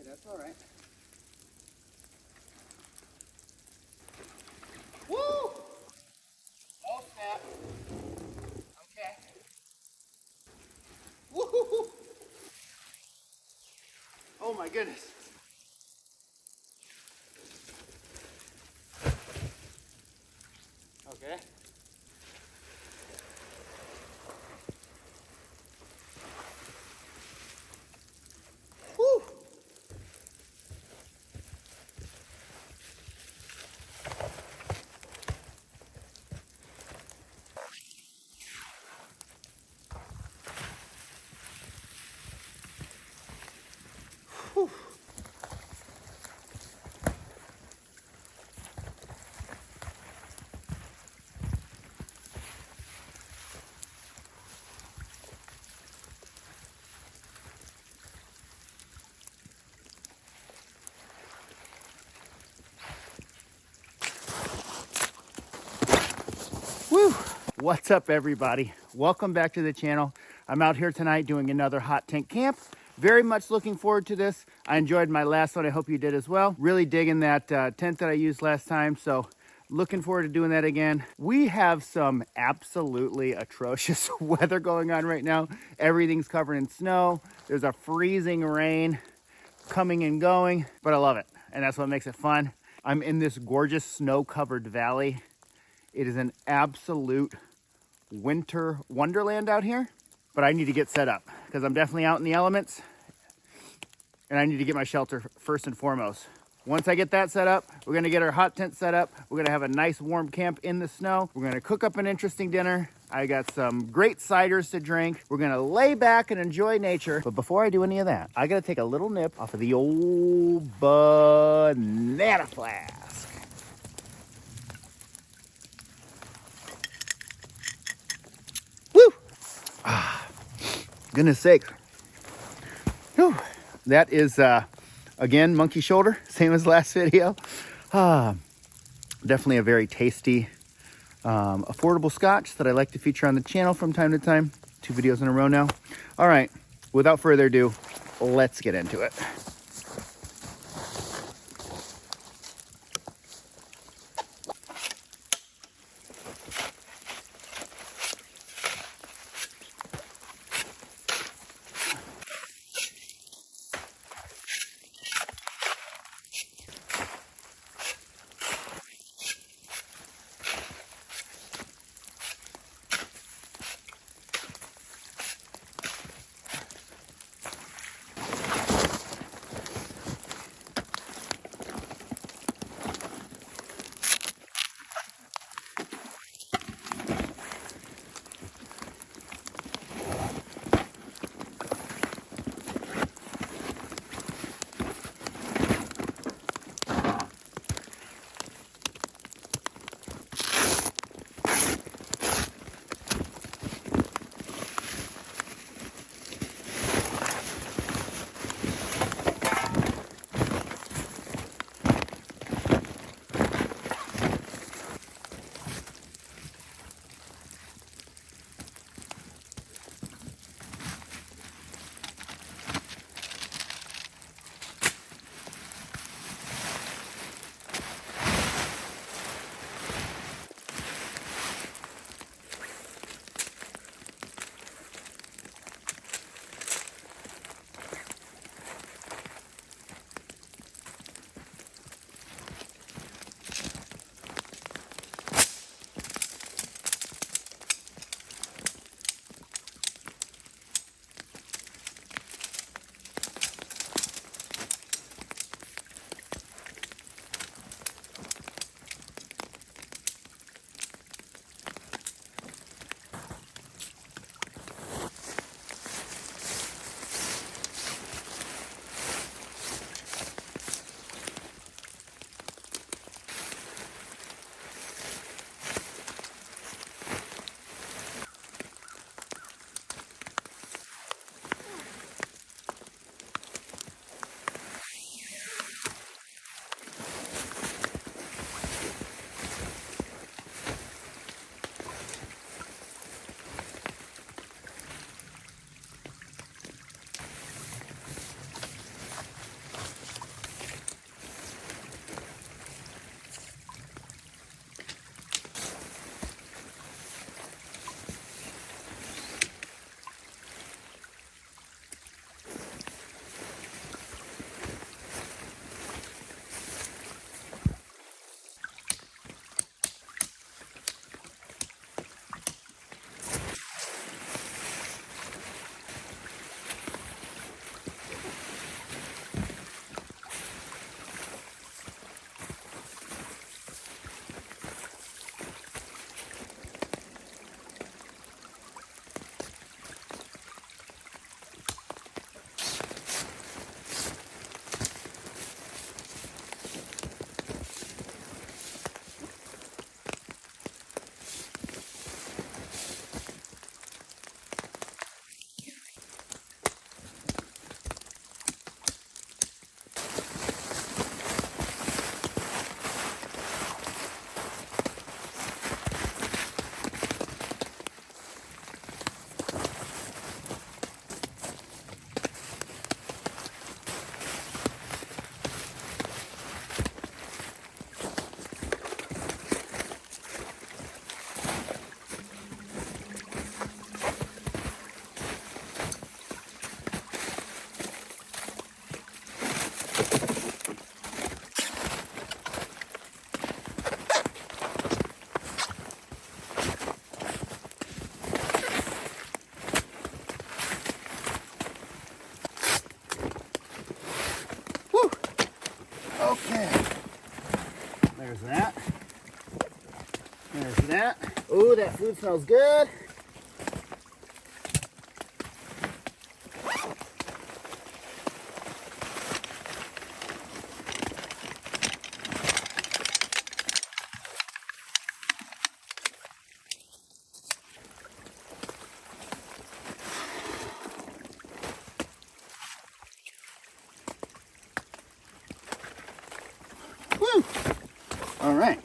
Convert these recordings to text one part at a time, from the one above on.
Hey, that's all right. Woo! Oh, snap. Okay. Woo! Oh, my goodness. Okay. Woo! Whew. Woo! What's up, everybody? Welcome back to the channel. I'm out here tonight doing another hot tent camp. Very much looking forward to this. I enjoyed my last one. I hope you did as well. Really digging that tent that I used last time. So looking forward to doing that again. We have some absolutely atrocious weather going on right now. Everything's covered in snow. There's a freezing rain coming and going, but I love it. And that's what makes it fun. I'm in this gorgeous snow-covered valley. It is an absolute winter wonderland out here, but I need to get set up because I'm definitely out in the elements and I need to get my shelter first and foremost. Once I get that set up, we're gonna get our hot tent set up. We're gonna have a nice warm camp in the snow. We're gonna cook up an interesting dinner. I got some great ciders to drink. We're gonna lay back and enjoy nature. But before I do any of that, I gotta take a little nip off of the old banana flask. Goodness sake. Whew. That is, again, monkey shoulder, same as last video. Definitely a very tasty, affordable scotch that I like to feature on the channel from time to time. 2 videos in a row now. All right, without further ado, let's get into it. Okay. There's that. There's that. Ooh, that food smells good. Woo! All right.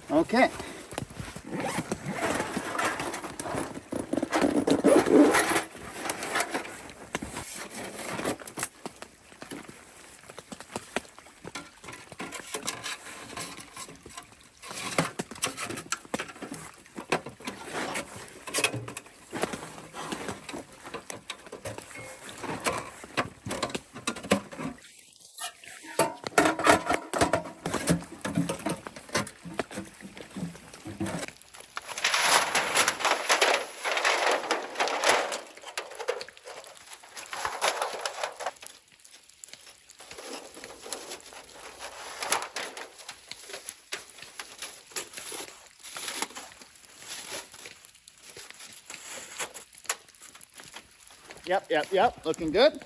Okay. Yep. Looking good.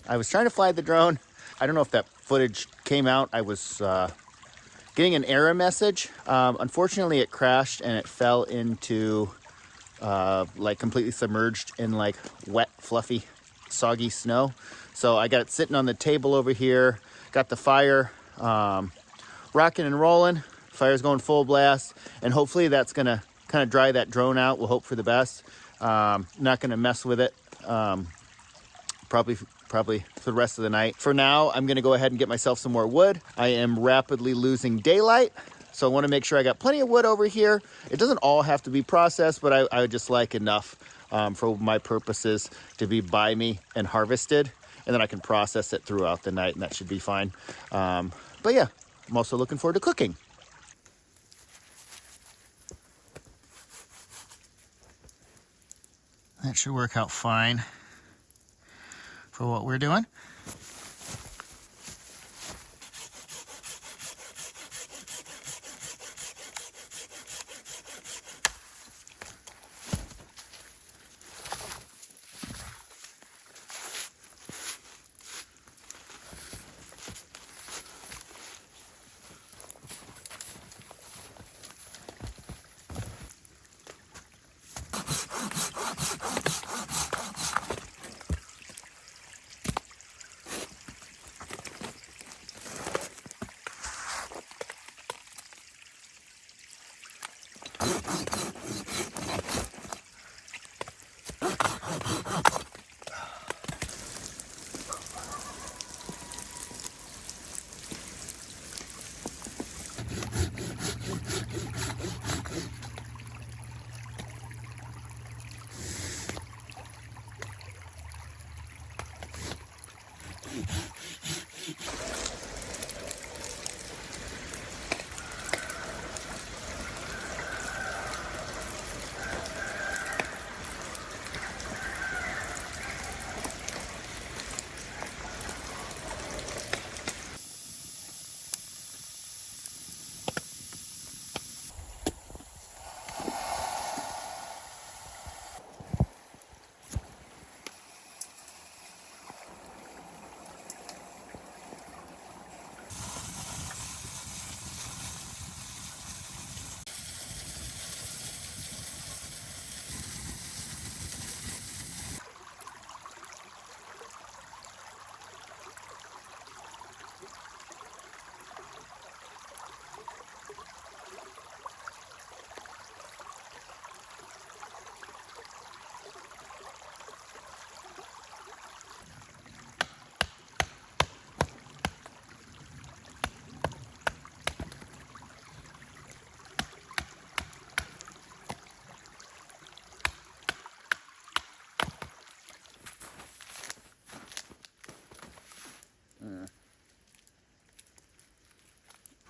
I was trying to fly the drone. I don't know if that footage came out. I was getting an error message. Unfortunately, it crashed and it fell into like completely submerged in like wet, fluffy, soggy snow. So I got it sitting on the table over here. Got the fire rocking and rolling. Fire's going full blast, and hopefully that's gonna kind of dry that drone out. We'll hope for the best. Not gonna mess with it. Probably for the rest of the night. For now, I'm gonna go ahead and get myself some more wood. I am rapidly losing daylight, so I wanna make sure I got plenty of wood over here. It doesn't all have to be processed, but I would just like enough for my purposes to be by me and harvested, and then I can process it throughout the night, and that should be fine. But yeah, I'm also looking forward to cooking. That should work out fine for what we're doing.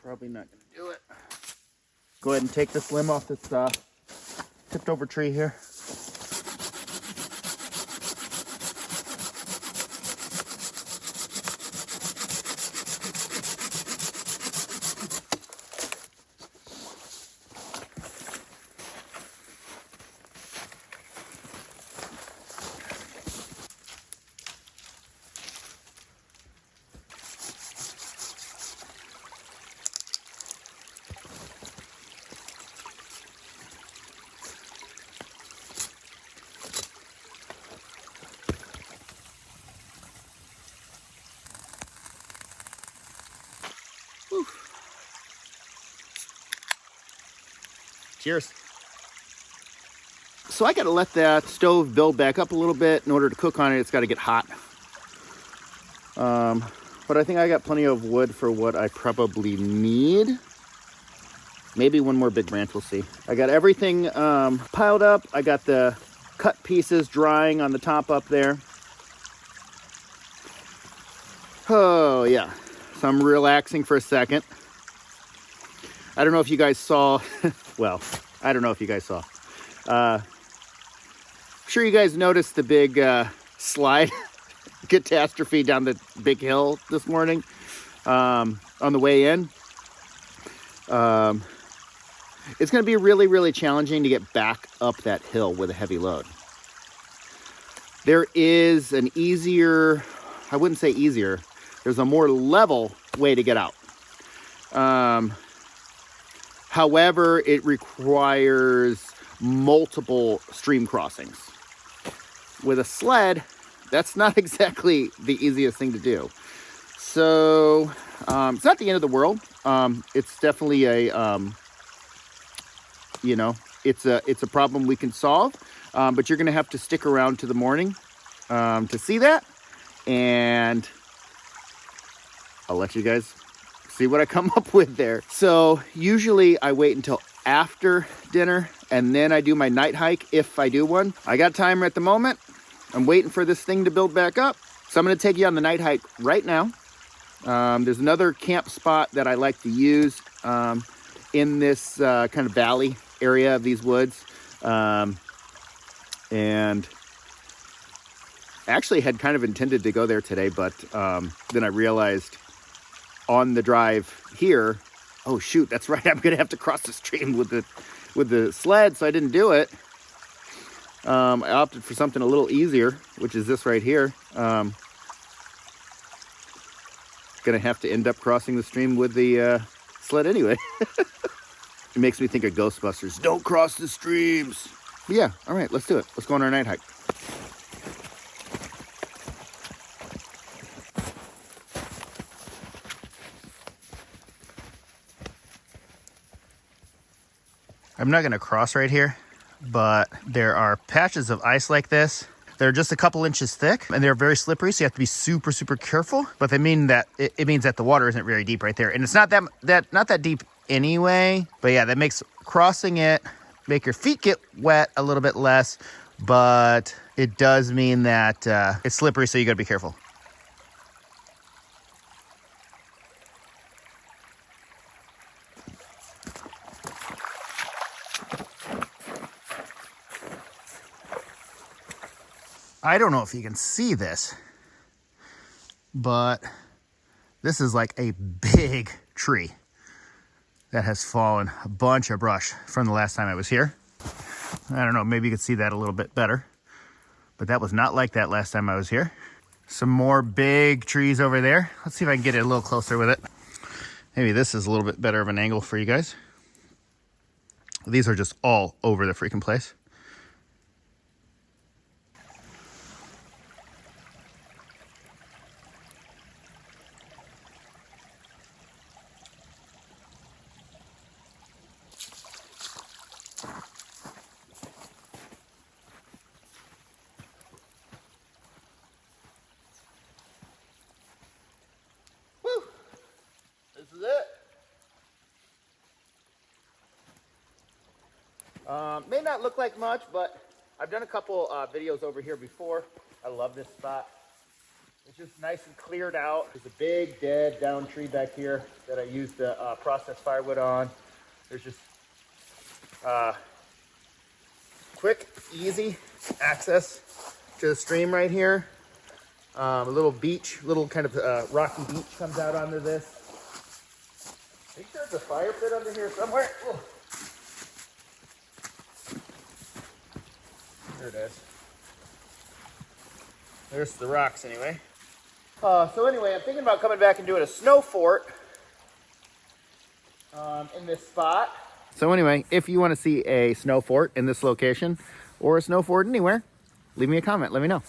Probably not gonna do it. Go ahead and take this limb off this tipped over tree here. Whew. Cheers. So I got to let that stove build back up a little bit. In order to cook on it, it's got to get hot. But I think I got plenty of wood for what I probably need. Maybe one more big branch, we'll see. I got everything piled up. I got the cut pieces drying on the top up there. Oh yeah, so I'm relaxing for a second. I don't know if you guys saw, well, I don't know if you guys saw. I'm sure you guys noticed the big slide catastrophe down the big hill this morning on the way in. It's going to be really, really challenging to get back up that hill with a heavy load. There is an easier I wouldn't say easier. There's a more level way to get out. However, it requires multiple stream crossings. With a sled, that's not exactly the easiest thing to do. So it's not the end of the world. It's definitely a, you know, it's a problem we can solve. But you're going to have to stick around to the morning to see that. And I'll let you guys see what I come up with there. So usually I wait until after dinner and then I do my night hike if I do one. I got timer at the moment. I'm waiting for this thing to build back up. So I'm going to take you on the night hike right now. There's another camp spot that I like to use in this kind of valley area of these woods. And I actually had kind of intended to go there today, but then I realized on the drive here, oh shoot, that's right, I'm gonna have to cross the stream with the sled, so I didn't do it. I opted for something a little easier, which is this right here. Gonna have to end up crossing the stream with the sled anyway. It makes me think of Ghostbusters. Don't cross the streams. But yeah, all right, let's do it. Let's go on our night hike. I'm not gonna cross right here, but there are patches of ice like this. They're just a couple inches thick and they're very slippery, so you have to be super, super careful. But they mean that it means that the water isn't very deep right there. And it's not that deep anyway. But yeah, that makes crossing it, make your feet get wet a little bit less, but it does mean that it's slippery, so you gotta be careful. I don't know if you can see this, but this is like a big tree that has fallen, a bunch of brush from the last time I was here. I don't know, maybe you could see that a little bit better, but that was not like that last time I was here. Some more big trees over there. Let's see if I can get it a little closer with it. Maybe this is a little bit better of an angle for you guys. These are just all over the freaking place. This is it. May not look like much, but I've done a couple videos over here before. I love this spot. It's just nice and cleared out. There's a big dead down tree back here that I used to process firewood on. There's just quick, easy access to the stream right here. A little beach, little kind of rocky beach comes out onto this. I think there's a fire pit under here somewhere. Ooh. There it is. There's the rocks anyway. So anyway, I'm thinking about coming back and doing a snow fort in this spot. So anyway, if you want to see a snow fort in this location or a snow fort anywhere, leave me a comment, let me know.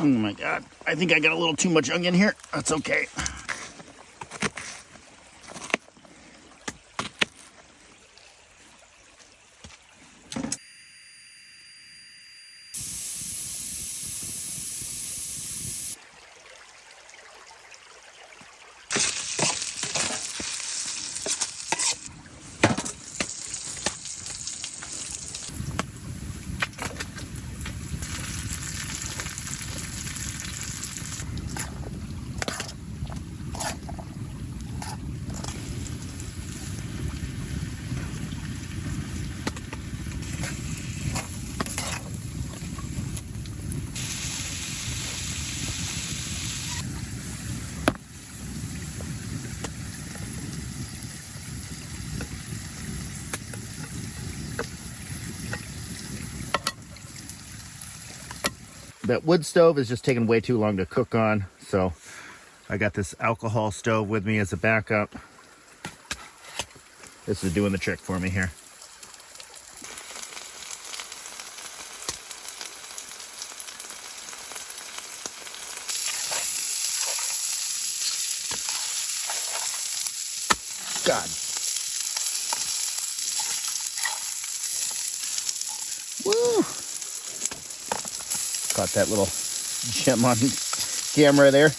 Oh my God, I think I got a little too much onion here. That's okay. That wood stove is just taking way too long to cook on, so I got this alcohol stove with me as a backup. This is doing the trick for me here. God. Woo! Caught that little gem on camera there.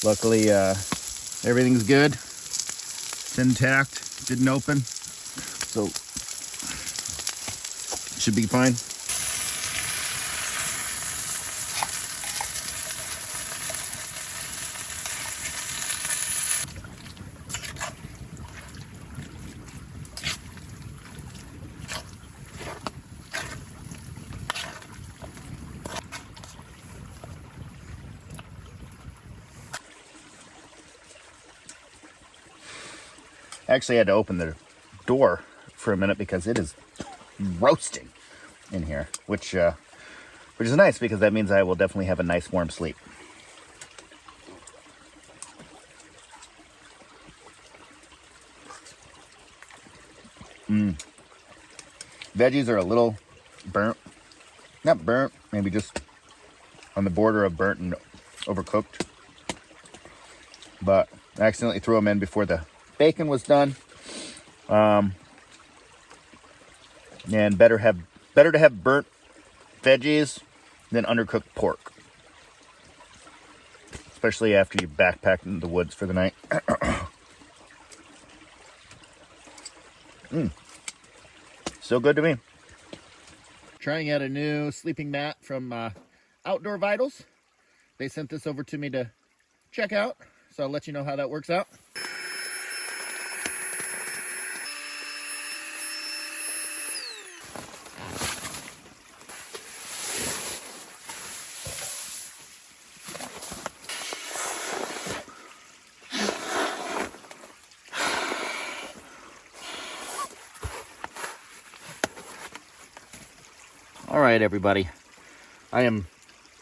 Luckily, everything's good. It's intact. Didn't open. So, should be fine. Actually, I had to open the door for a minute because it is roasting in here, which is nice because that means I will definitely have a nice warm sleep. Veggies are a little burnt, not burnt, maybe just on the border of burnt and overcooked. But I accidentally threw them in before the bacon was done. And better to have burnt veggies than undercooked pork, especially after you've backpacked in the woods for the night. So good to me. Trying out a new sleeping mat from Outdoor Vitals. They sent this over to me to check out, so I'll let you know how that works out. All right, everybody. I am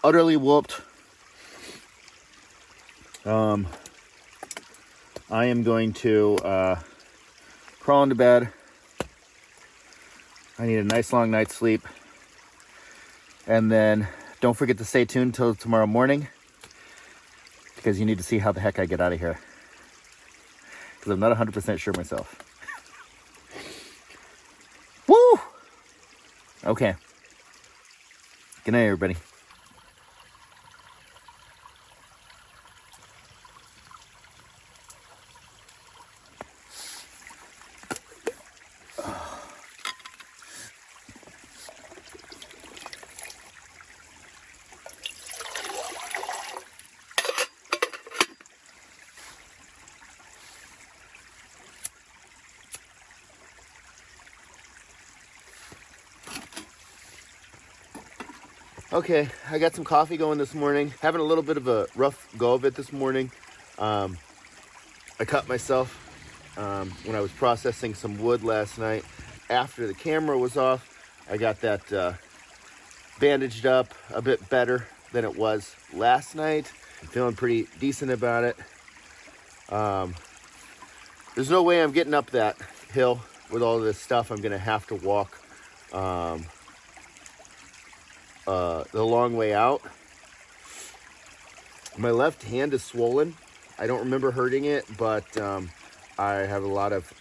utterly whooped. I am going to crawl into bed. I need a nice long night's sleep. And then don't forget to stay tuned till tomorrow morning, because you need to see how the heck I get out of here. Because I'm not 100% sure myself. Woo! Okay. Good night, everybody. Okay, I got some coffee going this morning. Having a little bit of a rough go of it this morning. I cut myself when I was processing some wood last night. After the camera was off, I got that bandaged up a bit better than it was last night. I'm feeling pretty decent about it. There's no way I'm getting up that hill with all this stuff. I'm gonna have to walk the long way out. My left hand is swollen. I don't remember hurting it, but I have a lot of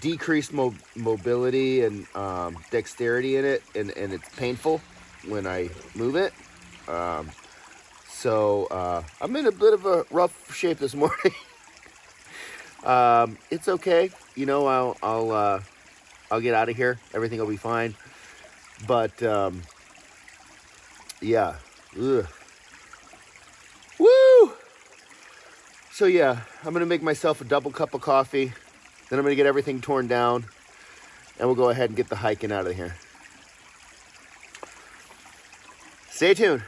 decreased mobility and dexterity in it, and it's painful when I move it. So I'm in a bit of a rough shape this morning. It's okay. You know, I'll get out of here. Everything will be fine. But yeah. Ugh. Woo! So yeah, I'm gonna make myself a double cup of coffee. Then I'm gonna get everything torn down, and we'll go ahead and get the hiking out of here. Stay tuned.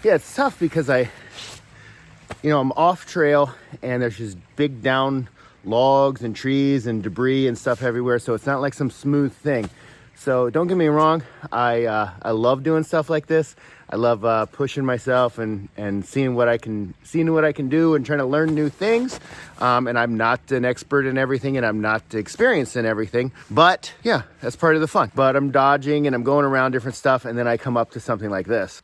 Yeah, it's tough because I'm off trail and there's just big down logs and trees and debris and stuff everywhere. So it's not like some smooth thing. So don't get me wrong. I love doing stuff like this. I love pushing myself and seeing what I can do and trying to learn new things. And I'm not an expert in everything and I'm not experienced in everything, but yeah, that's part of the fun. But I'm dodging and I'm going around different stuff. And then I come up to something like this.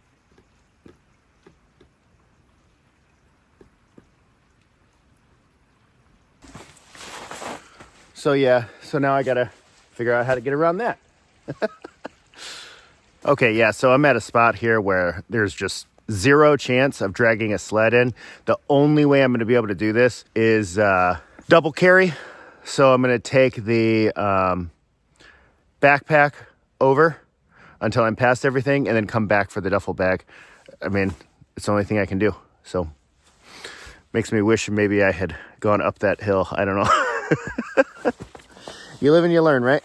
So yeah, so now I gotta figure out how to get around that. Okay, yeah, so I'm at a spot here where there's just zero chance of dragging a sled in. The only way I'm gonna be able to do this is double carry. So I'm gonna take the backpack over until I'm past everything and then come back for the duffel bag. I mean, it's the only thing I can do. So makes me wish maybe I had gone up that hill. I don't know. You live and you learn, right?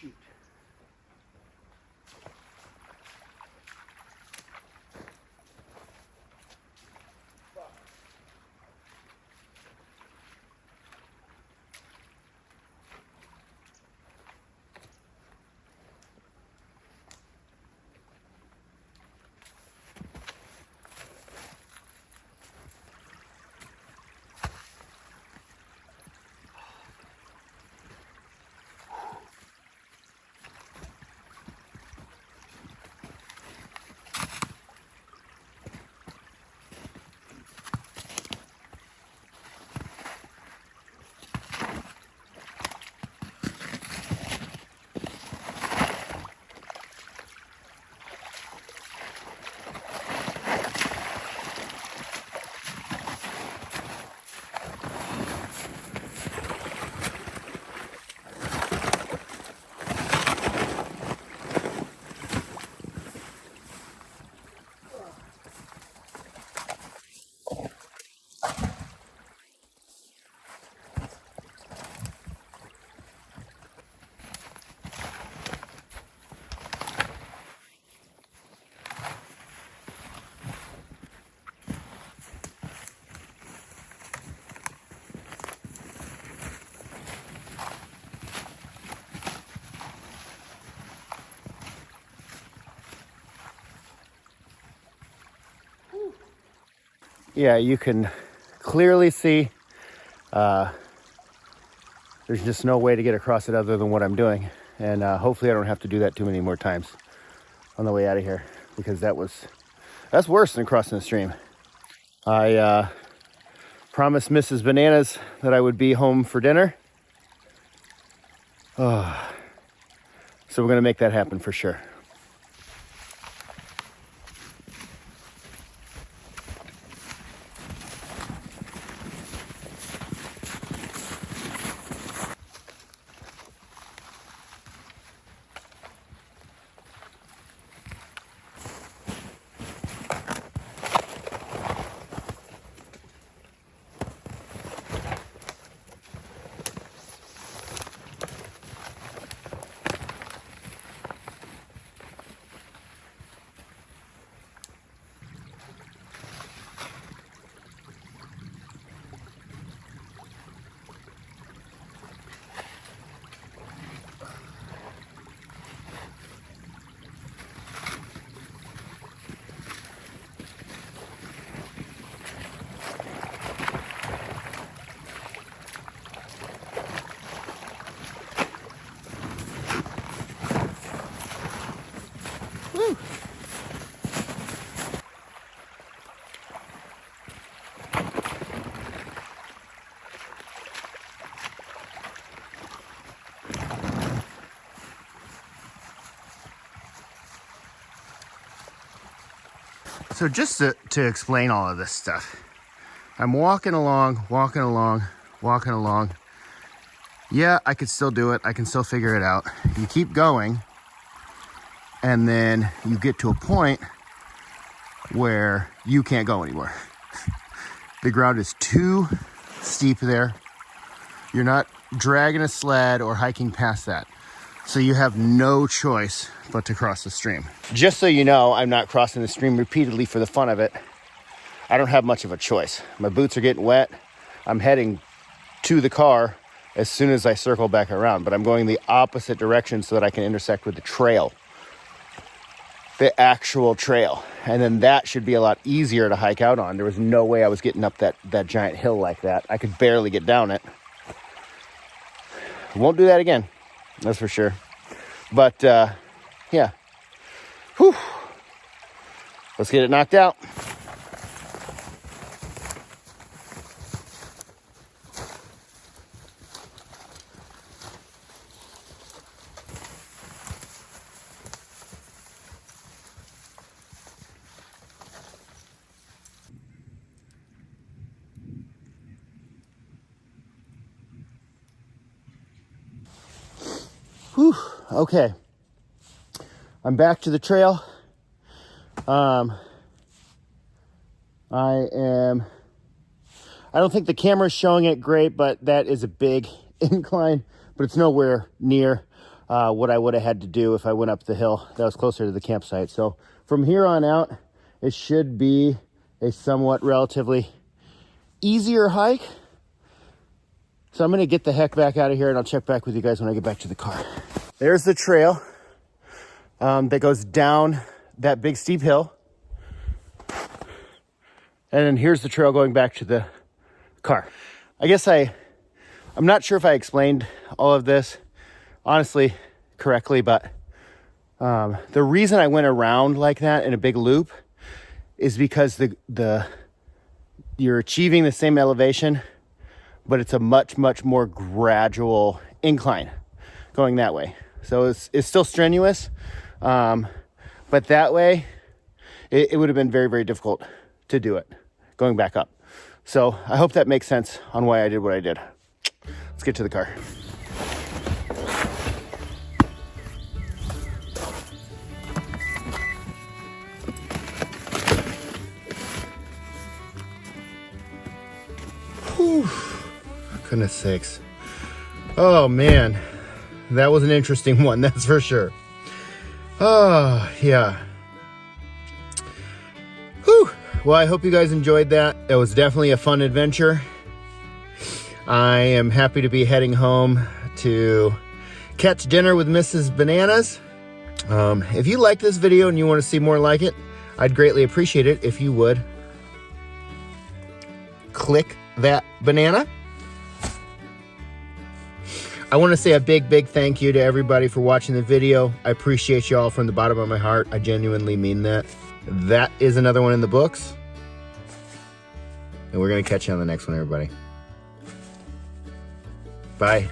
Shoot. yeah, you can clearly see there's just no way to get across it other than what I'm doing. And hopefully I don't have to do that too many more times on the way out of here, because that's worse than crossing the stream. I promised Mrs. Bananas that I would be home for dinner. Oh, so we're gonna make that happen for sure. So just to explain all of this stuff, I'm walking along. Yeah, I could still do it. I can still figure it out. You keep going, and then you get to a point where you can't go anymore. The ground is too steep there. You're not dragging a sled or hiking past that. So you have no choice but to cross the stream. Just so you know, I'm not crossing the stream repeatedly for the fun of it. I don't have much of a choice. My boots are getting wet. I'm heading to the car as soon as I circle back around, but I'm going the opposite direction so that I can intersect with the trail, the actual trail. And then that should be a lot easier to hike out on. There was no way I was getting up that giant hill like that. I could barely get down it. Won't do that again. That's for sure. But, yeah. Whew. Let's get it knocked out. Whew. Okay. I'm back to the trail. I don't think the camera's showing it great, but that is a big incline, but it's nowhere near what I would have had to do if I went up the hill that was closer to the campsite. So from here on out, it should be a somewhat relatively easier hike. So I'm gonna get the heck back out of here, and I'll check back with you guys when I get back to the car. There's the trail that goes down that big steep hill. And then here's the trail going back to the car. I guess I'm not sure if I explained all of this, honestly, correctly, but the reason I went around like that in a big loop is because you're achieving the same elevation, but it's a much, much more gradual incline going that way. So it's still strenuous, but that way it would have been very, very difficult to do it going back up. So I hope that makes sense on why I did what I did. Let's get to the car. Whew. Goodness sakes. Oh man, that was an interesting one, that's for sure. Oh yeah. Whew. Well, I hope you guys enjoyed that. It was definitely a fun adventure. I am happy to be heading home to catch dinner with Mrs. Bananas. If you like this video and you want to see more like it, I'd greatly appreciate it if you would click that banana. I want to say a big thank you to everybody for watching the video. I appreciate you all from the bottom of my heart. I genuinely mean that. That is another one in the books. And we're going to catch you on the next one, everybody. Bye.